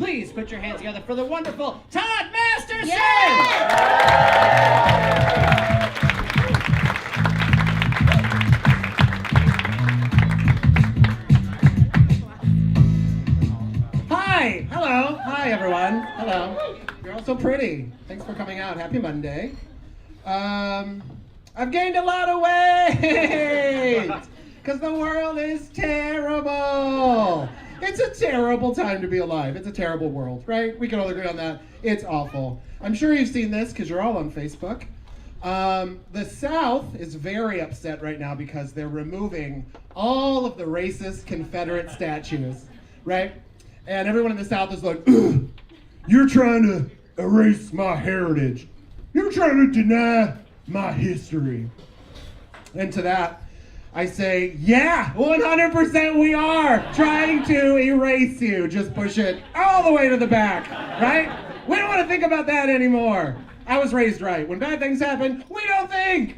please put your hands together for the wonderful Todd Masterson! Hi! Hello! Hi, everyone. Hello. You're all so pretty. Thanks for coming out. Happy Monday. I've gained a lot of weight! Because the world is terrible! It's a terrible time to be alive. It's a terrible world, right? We can all agree on that. It's awful. I'm sure you've seen this because you're all on Facebook. The South is very upset right now because they're removing all of the racist Confederate statues, right? And everyone in the South is like, ugh, you're trying to erase my heritage. You're trying to deny my history. And to that, I say, yeah, 100% we are trying to erase you. Just push it all the way to the back, right? We don't want to think about that anymore. I was raised right. When bad things happen, we don't think.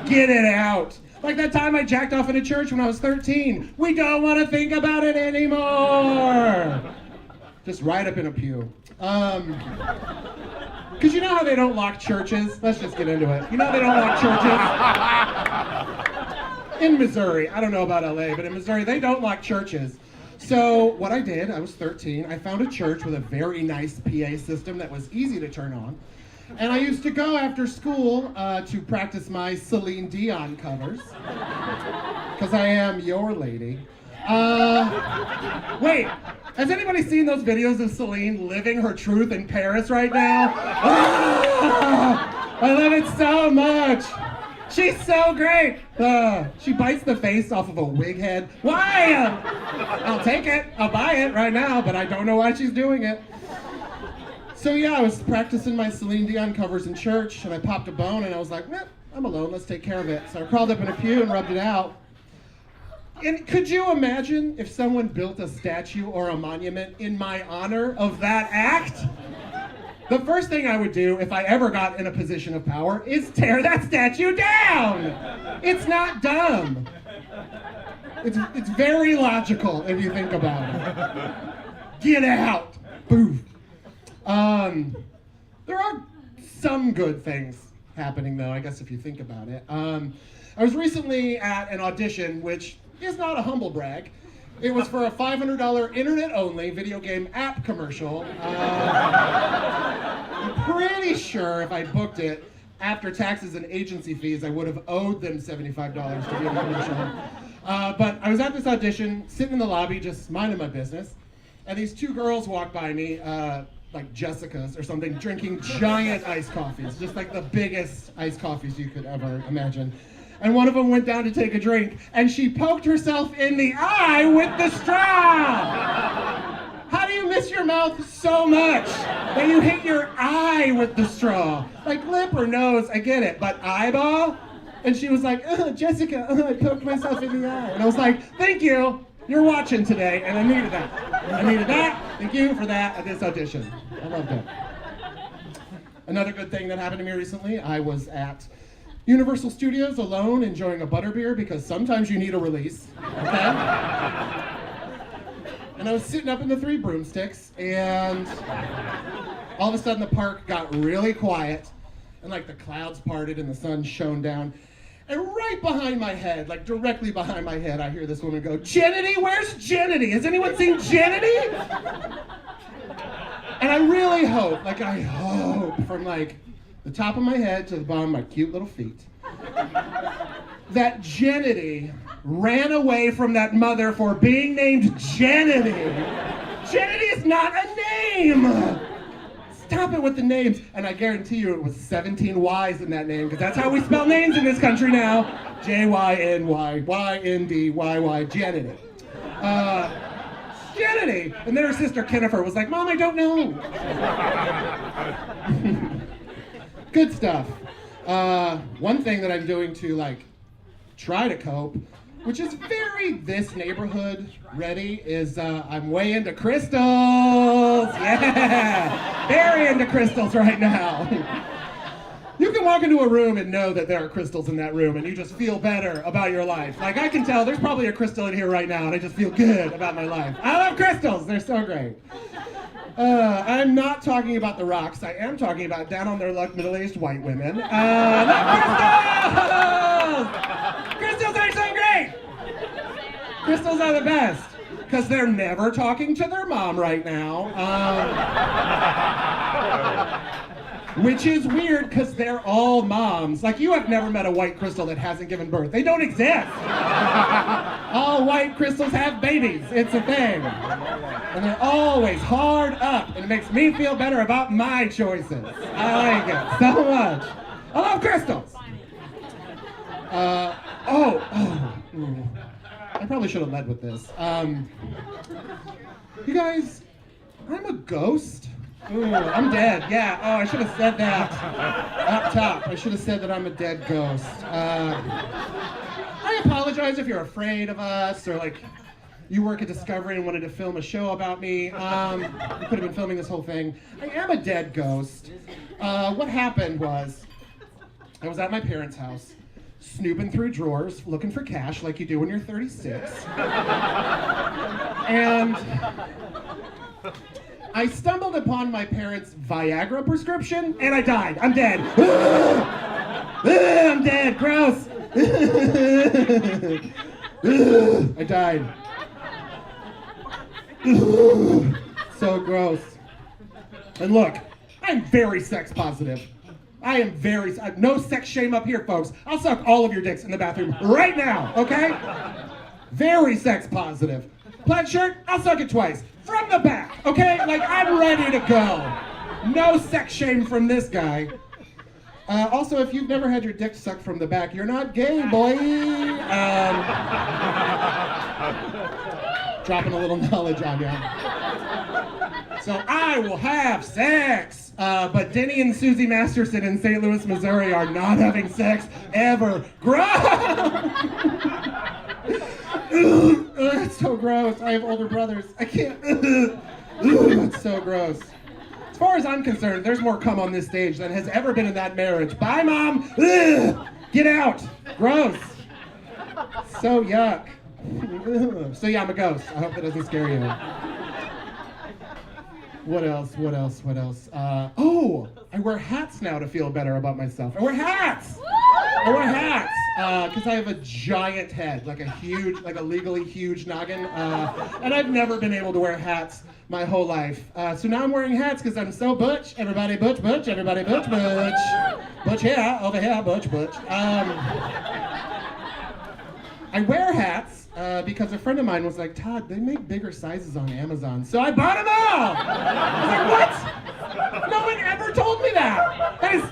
Get it out. Like that time I jacked off in a church when I was 13. We don't want to think about it anymore. Just right up in a pew. Because you know how they don't lock churches? Let's just get into it. You know they don't lock churches? In Missouri, I don't know about LA, but in Missouri, they don't lock churches. So what I did, I was 13, I found a church with a very nice PA system that was easy to turn on. And I used to go after school to practice my Celine Dion covers. Because I am your lady. Wait, has anybody seen those videos of Celine living her truth in Paris right now? I love it so much. She's so great. She bites the face off of a wig head. Why? I'll take it. I'll buy it right now, but I don't know why she's doing it. So yeah, I was practicing my Celine Dion covers in church, and I popped a bone, and I was like, nah, I'm alone. Let's take care of it. So I crawled up in a pew and rubbed it out. And could you imagine if someone built a statue or a monument in my honor of that act? The first thing I would do if I ever got in a position of power is tear that statue down. It's not dumb. It's very logical if you think about it. Get out. Boo. There are some good things happening though, I guess if you think about it. I was recently at an audition, which is not a humble brag. It was for a $500 internet-only video game app commercial. I'm pretty sure if I booked it, after taxes and agency fees, I would have owed them $75 to be in the commercial. But I was at this audition, sitting in the lobby, just minding my business, and these two girls walked by me, like Jessica's or something, drinking giant iced coffees, just like the biggest iced coffees you could ever imagine. And one of them went down to take a drink, and she poked herself in the eye with the straw! How do you miss your mouth so much that you hit your eye with the straw? Like lip or nose, I get it, but eyeball? And she was like, Jessica, I poked myself in the eye. And I was like, thank you, you're watching today, and I needed that. I needed that, thank you for that at this audition. I loved it. Another good thing that happened to me recently, I was at Universal Studios alone enjoying a butterbeer because sometimes you need a release, okay? And I was sitting up in the Three Broomsticks, and all of a sudden the park got really quiet, and like the clouds parted and the sun shone down. And right behind my head, like directly behind my head, I hear this woman go, Jenity, where's Jenity? Has anyone seen Jenity? And I really hope, like I hope from like the top of my head to the bottom of my cute little feet, that Jenity ran away from that mother for being named Jenity. Jenity is not a name! Stop it with the names. And I guarantee you it was 17 Y's in that name, because that's how we spell names in this country now. Jyny, Yndyy, Jenity. Jenity! And then her sister Kennifer was like, Mom, I don't know. Good stuff. One thing that I'm doing to like try to cope, which is very this neighborhood ready, is I'm way into crystals. Yeah, very into crystals right now. You can walk into a room and know that there are crystals in that room, and you just feel better about your life. Like I can tell there's probably a crystal in here right now, and I just feel good about my life. I love crystals, they're so great. I'm not talking about the rocks. I am talking about down on their luck middle-aged white women. Not crystals! Crystals are so great! Crystals are the best. Because they're never talking to their mom right now. Which is weird because they're all moms. Like, you have never met a white crystal that hasn't given birth. They don't exist. All white crystals have babies. It's a thing. And they're always hard up. And it makes me feel better about my choices. I like it so much. I love crystals. I probably should have led with this. You guys, I'm a ghost. Ooh, I'm dead. Yeah. Oh, I should have said that up top. I should have said that I'm a dead ghost. I apologize if you're afraid of us, or like you work at Discovery and wanted to film a show about me. You could have been filming this whole thing. I am a dead ghost. What happened was, I was at my parents' house, snooping through drawers, looking for cash like you do when you're 36. And I stumbled upon my parents' Viagra prescription, and I died. I'm dead. I'm dead. Gross. I died. So gross. And look, I'm very sex positive. I am very, no sex shame up here, folks. I'll suck all of your dicks in the bathroom right now, okay? Very sex positive. Plaid shirt, I'll suck it twice. From the back, okay? Like, I'm ready to go. No sex shame from this guy. Also, if you've never had your dick sucked from the back, you're not gay, boy. Dropping a little knowledge on you. So I will have sex, but Denny and Susie Masterson in St. Louis, Missouri are not having sex ever. Gross! It's so gross. I have older brothers. I can't. It's so gross. As far as I'm concerned, there's more cum on this stage than has ever been in that marriage. Bye, Mom. Get out. Gross. So yuck. So yeah, I'm a ghost. I hope that doesn't scare you. What else? I wear hats now to feel better about myself. I wear hats because I have a giant head, like a legally huge noggin, and I've never been able to wear hats my whole life. So now I'm wearing hats because I'm so butch. Everybody butch, everybody butch. Butch here, over here, butch. I wear hats because a friend of mine was like, Todd, they make bigger sizes on Amazon. So I bought them all! I was like, what? No one ever told me that! That is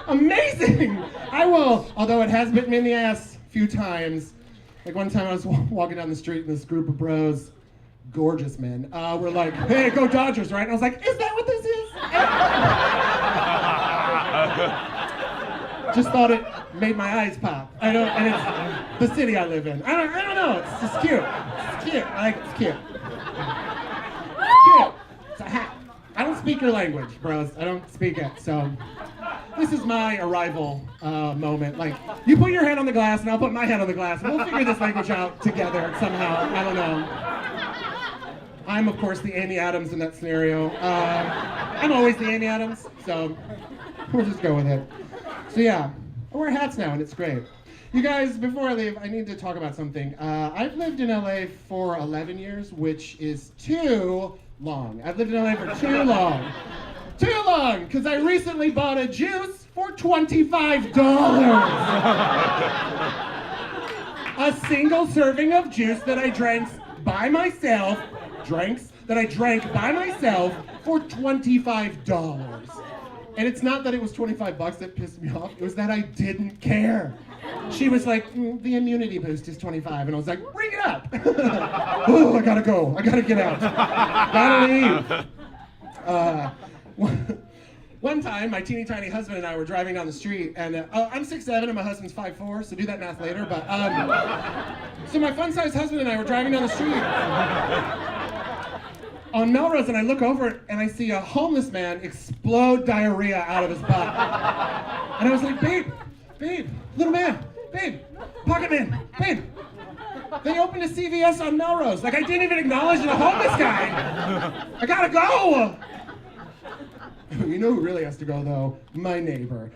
amazing! I will, although it has bitten me in the ass a few times. Like one time I was walking down the street and this group of bros, gorgeous men, were like, hey, go Dodgers, right? And I was like, is that what this is? Just thought it made my eyes pop. And it's the city I live in. I don't know. It's just cute. It's cute. I like it's cute. It's cute. It's a hat. I don't speak your language, bros. I don't speak it. So this is my arrival moment. Like, you put your hand on the glass and I'll put my hand on the glass and we'll figure this language out together somehow. I don't know. I'm, of course, the Amy Adams in that scenario. I'm always the Amy Adams, so we'll just go with it. So yeah, I wear hats now and it's great. You guys, before I leave, I need to talk about something. I've lived in LA for 11 years, which is too long. I've lived in LA for too long. Too long, because I recently bought a juice for $25. A single serving of juice that I drank by myself, for $25. And it's not that it was $25 that pissed me off, it was that I didn't care. She was like, the immunity boost is $25, and I was like, bring it up. Oh, I gotta go, I gotta get out, gotta leave. One time, my teeny tiny husband and I were driving down the street, and I'm 6'7" and my husband's 5'4", so do that math later, but, so my fun-sized husband and I were driving down the street on Melrose, and I look over and I see a homeless man explode diarrhea out of his butt. And I was like, babe, little man, babe, pocket man, babe, They opened a CVS on Melrose. Like, I didn't even acknowledge the homeless guy. I gotta go. You know who really has to go, though? My neighbor.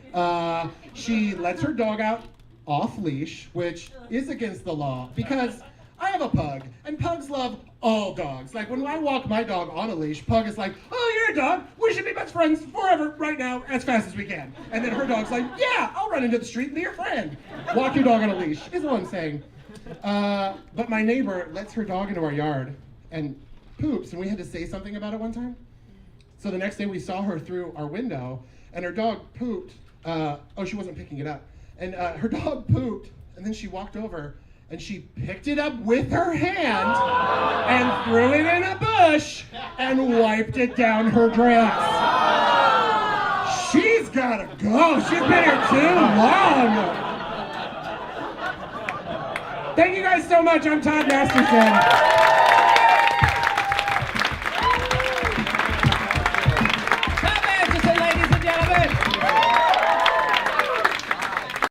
She lets her dog out off leash, which is against the law, because I have a pug, and pugs love all dogs. Like, when I walk my dog on a leash, Pug is like, oh, you're a dog. We should be best friends forever, right now, as fast as we can. And then her dog's like, yeah, I'll run into the street and be your friend. Walk your dog on a leash, is what I'm saying. But my neighbor lets her dog into our yard and poops, and we had to say something about it one time. So the next day we saw her through our window, and her dog pooped. She wasn't picking it up. And her dog pooped, and then she walked over, and she picked it up with her hand and threw it in a bush and wiped it down her dress. She's gotta go. She's been here too long. Thank you guys so much. I'm Todd Masterson.